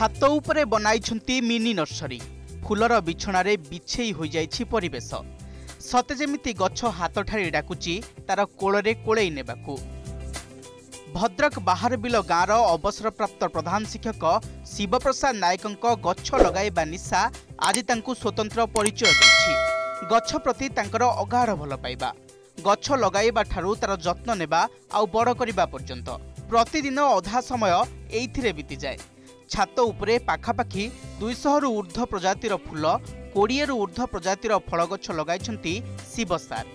छात उपरे बनाई मिनी नर्सरी फूलर बिछणारे बिछेई हो जाइछि परिवेश सते जेमिति गछ हाथ ठारी डाकुची तार कोଳରେ कोळेई नेबाकू। भद्रक बाहर बिल गाँवर अवसरप्राप्त प्रधान शिक्षक शिवप्रसाद नायक गछ लगाइबा निशा आज तांकु स्वतंत्र परिचय देछि। गछ प्रति तांकर अगाध भल पाइबा गछ लगाइबा ठारू तार जत्न नेबा आउ बड़ करिबा पर्यंत प्रतिदिन अधा समय एइथिरे बीती जाए। छात उपरे पाखापाखि 200 रु ऊर्ध्व प्रजातिर फूल 20 रु ऊर्ध्व प्रजातिर फल गछ लगाइछन्ति शिव सार।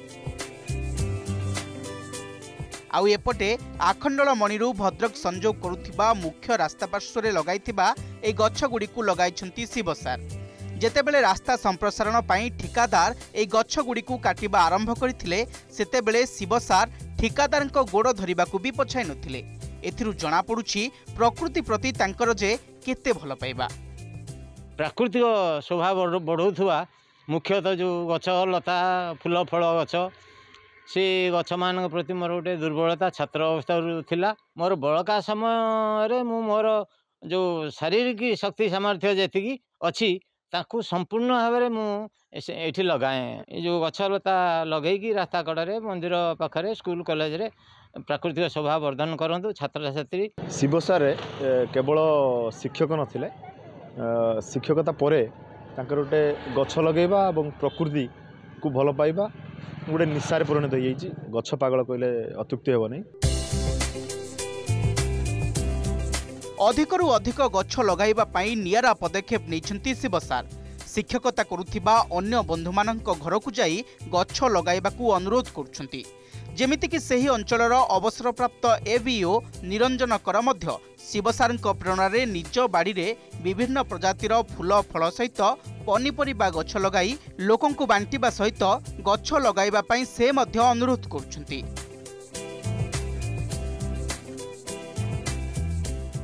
आउ एपटे आखंडल मणिरू भद्रक संजोग करुथिबा मुख्य रास्ता पार्श्वरे लगाइथिबा ए गछ गुड़िकु लगाइछन्ति शिव सार। जेतेबेले रास्ता संप्रसारण पाई ठिकादार ए गछ गुड़िकु काटिबा आरंभ करथिले सेतेबेले शिव सार ठिकादारଙ୍କ गोड़ धरिबाकु भी पछाइ नथिले। एथिरु जणा पडुछि प्रकृति प्रति तांकर जे केते भल पाइबा। प्राकृतिक शोभा बढ़ौथुआ मुख्यतः जो गछ लता फूल फल गछ से गछ मान प्रति मोर गोटे दुर्बलता छात्र अवस्था थिला। मोर बड़का समय मु मोर जो शारीरिक शक्ति सामर्थ्य जेतिकी अच्छी ताकू संपूर्ण भाव में मुझे लगाए जो गछ लता लगेगी रास्ता कड़े मंदिर पाखे स्कूल कॉलेज रे प्राकृतिक शोभा वर्धन करंतु छात्र छात्री। शिव सार केवल शिक्षक नथिले शिक्षकता परे तांकर गोटे गछ लगेबा और प्रकृति को भल पाइबा गोटे निशारे परिणत हो जाइए। गछ पागल कहले अत्युक्ति हेब नहीं। अधिकरु अधिक गछ लगाइबा पाई नियारा पदक्षेप नैछन्ति शिव सार। शिक्षकता करुथिबा अन्य बंधुमानंक घरकु जाई गछ लगाइबाकू अनुरोध करुछन्ति। जेमितिकि सेही अंचलर अवसरप्राप्त एवीओ निरंजन कर मध्य शिव सारଙ୍କ प्रेरणारे निज बाड़ी रे विभिन्न प्रजातिर फूल फल सहित पनीपरिबा गछ लगाई लोकंकु बांटिबा सहित गछ लगाइबा पाई से मध्य अनुरोध करुछन्ति।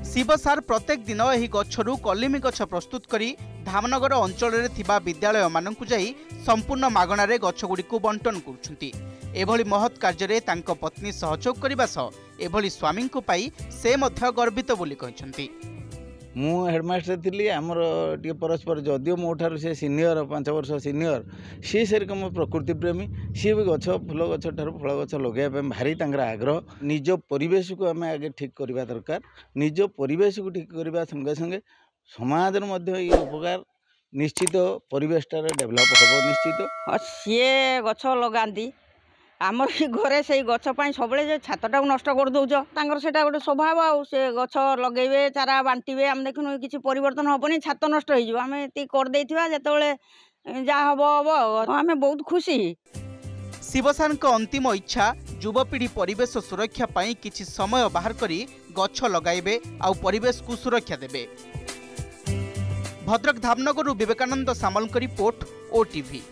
शिव सार प्रत्येक दिन एही गछरू कलिमी गछ प्रस्तुत करी धामनगर अंचल रे थिबा विद्यालय मानकु जाई संपूर्ण मागणारे गछगुड़िकु बंटन करुछन्ति। एभली महत् कार्य तांक पत्नी सहयोग करने सह एभली स्वामी को पाई से मध्य गर्वित बोली कहछन्ति। मु हेडमास्टर थी आमर टे परस्पर जदियो मो ठार से सीनियर 5 वर्ष सीनियर सी से रकम प्रकृति प्रेमी सी भी गछ फूल गछ ठार फल गछ लगाइबा भारी तांकर आग्रह। निज परिवेश को आम आगे ठीक करवा दरकार। निज परिवेश को ठीक करने संगे संगे समाज उपकार निश्चित परिवेशटा डेभलप हम निश्चित। सी गछ लगाती आमर घरे से गपाई सब छातटा नष्ट कर दौच से गोटे स्वभाव से गछ लगे चारा बांटे आम देखुन किसी परिवर्तन हेनी छात नष्ट होम करदे जो जहाँ हम हम आम बहुत खुशी। शिव सारଙ୍କ अंतिम इच्छा युवपीढ़ी परिवेश सुरक्षा पाई किछि समय बाहर करी गछ लगाइबे आउ परिवेश को सुरक्षा देबे। भद्रक धामनगरु विवेकानंद सामलଙ୍କ रिपोर्ट ओटीवी।